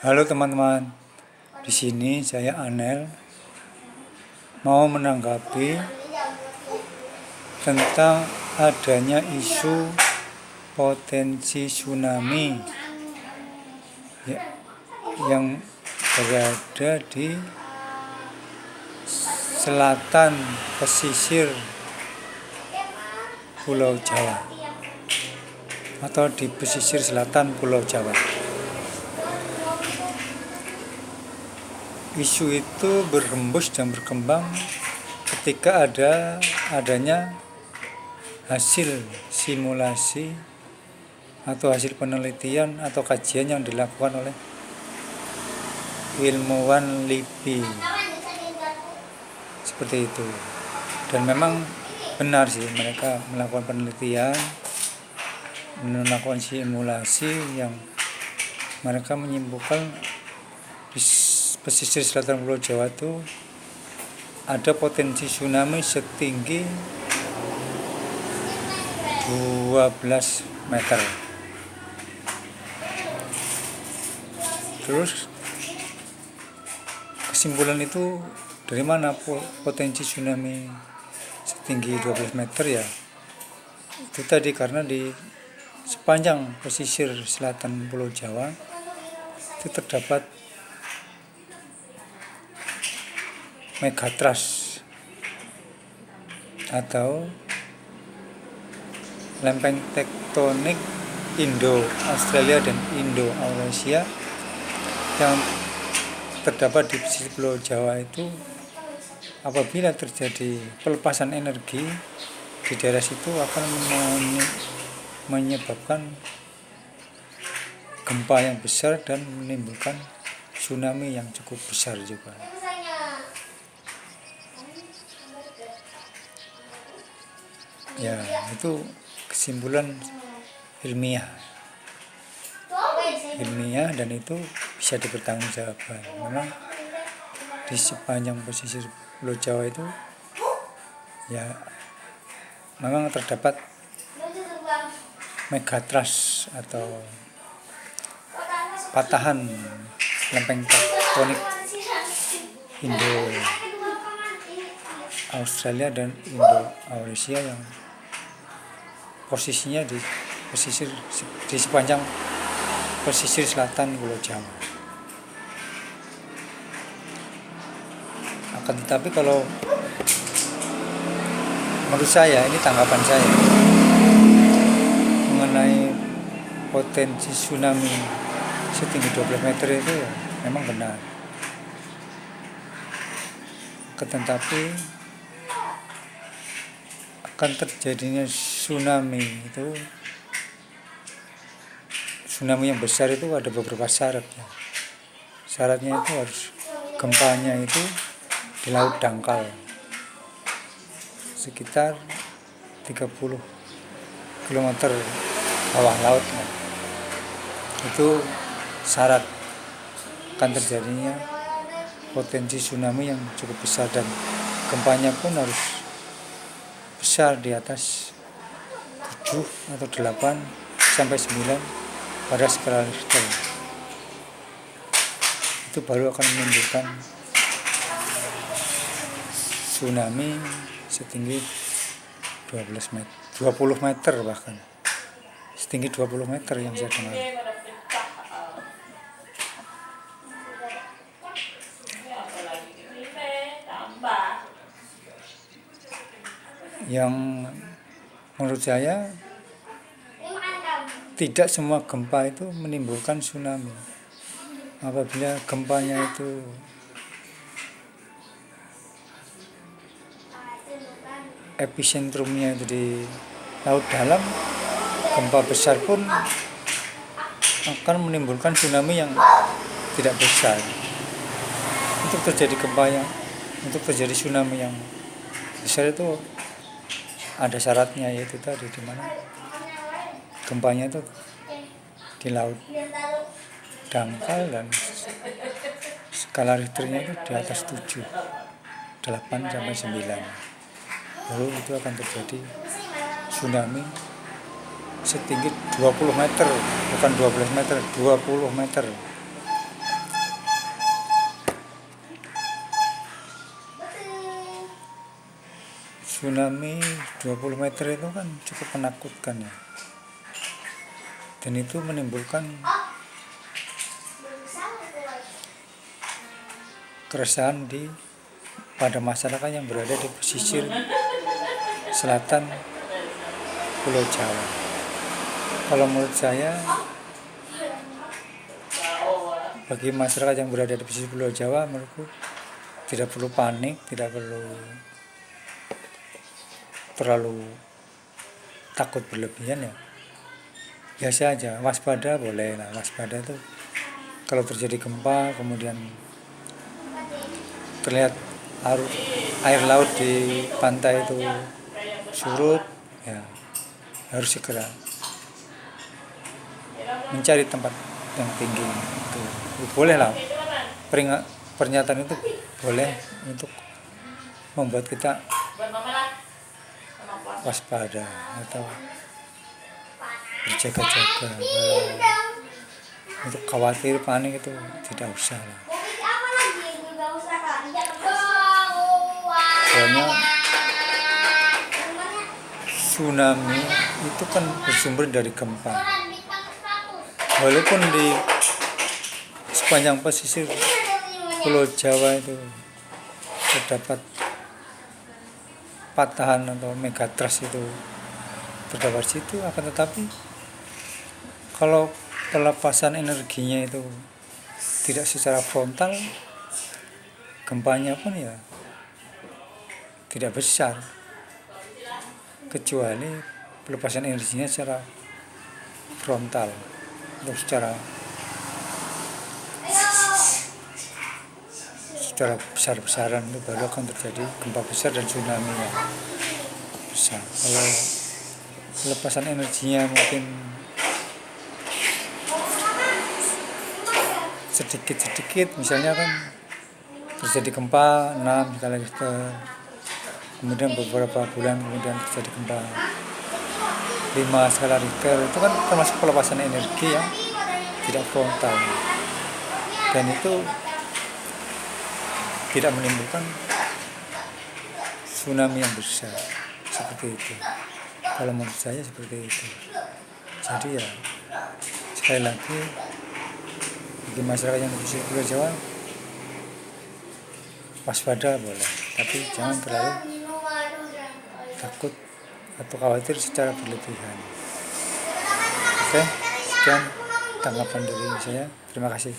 Halo teman-teman, di sini saya Anel mau menanggapi tentang adanya isu potensi tsunami yang berada di selatan pesisir Pulau Jawa atau di pesisir selatan Pulau Jawa. Isu itu berhembus dan berkembang ketika adanya hasil simulasi atau hasil penelitian atau kajian yang dilakukan oleh ilmuwan LIPI seperti itu. Dan memang benar sih, mereka melakukan penelitian, melakukan simulasi yang mereka menyimpulkan di pesisir selatan Pulau Jawa itu ada potensi tsunami setinggi 12 meter. Terus kesimpulan itu dari mana potensi tsunami setinggi 12 meter ya? Itu tadi karena di sepanjang pesisir selatan Pulau Jawa itu terdapat megatrust atau lempeng tektonik Indo-Australia dan Indo-Eurasia yang terdapat di pesisir Pulau Jawa itu. Apabila terjadi pelepasan energi di daerah situ akan menyebabkan gempa yang besar dan menimbulkan tsunami yang cukup besar juga. Ya, itu kesimpulan ilmiah dan itu bisa dipertanggungjawabkan. Memang di sepanjang pesisir Pulau Jawa itu ya memang terdapat megatrust atau patahan lempeng tektonik Indo-Australia dan Indo-Eurasia yang posisinya di sepanjang pesisir selatan Pulau Jawa. Akan tetapi kalau menurut saya, ini tanggapan saya mengenai potensi tsunami setinggi 12 meter itu ya, memang benar. Tetapi akan terjadinya tsunami yang besar itu ada beberapa syaratnya. Syaratnya itu harus gempanya itu di laut dangkal sekitar 30 km bawah laut. Itu syarat akan terjadinya potensi tsunami yang cukup besar, dan gempanya pun harus besar di atas 7 atau 8 sampai 9 pada skala Richter. Itu baru akan menimbulkan tsunami setinggi 20 meter bahkan. Setinggi 20 meter yang saya kenal. Yang menurut saya tidak semua gempa itu menimbulkan tsunami. Apabila gempanya itu episentrumnya itu di laut dalam, gempa besar pun akan menimbulkan tsunami yang tidak besar. Untuk terjadi tsunami yang besar itu ada syaratnya, yaitu tadi di mana gempanya itu di laut dangkal dan skala Richternya itu di atas 7, 8 sampai 9. Lalu itu akan terjadi tsunami setinggi 20 meter, bukan 12 meter, 20 meter. tsunami 20 meter itu kan cukup menakutkan ya, dan itu menimbulkan keresahan pada masyarakat yang berada di pesisir selatan Pulau Jawa. Kalau menurut saya, bagi masyarakat yang berada di pesisir Pulau Jawa, menurutku tidak perlu panik, tidak perlu terlalu takut berlebihan ya. Biasa aja, waspada boleh lah. Waspada itu kalau terjadi gempa, kemudian terlihat air laut di pantai itu surut, ya harus segera mencari tempat yang tinggi. Itu boleh lah, pernyataan itu boleh untuk membuat kita waspada atau berjaga-jaga. Untuk khawatir, panik itu tidak usah lah. Soalnya tsunami itu kan bersumber dari gempa. Walaupun di sepanjang pesisir Pulau Jawa itu terdapat patahan atau megatrust itu terdapat situ, akan tetapi kalau pelepasan energinya itu tidak secara frontal, gempanya pun ya tidak besar, kecuali pelepasan energinya secara frontal atau secara besar-besaran, itu baru akan terjadi gempa besar dan tsunami yang besar. Kalau pelepasan energinya mungkin sedikit-sedikit, misalnya kan terjadi gempa 6 skala Richter, kemudian beberapa bulan kemudian terjadi gempa 5 skala Richter, itu kan termasuk pelepasan energi yang tidak frontal, dan itu tidak menimbulkan tsunami yang besar seperti itu. Kalau menurut saya seperti itu. Jadi ya, sekali lagi, bagi masyarakat yang di Pulau Jawa, waspada boleh, tapi jangan terlalu takut atau khawatir secara berlebihan. Oke, sekian tanggapan dari saya. Terima kasih.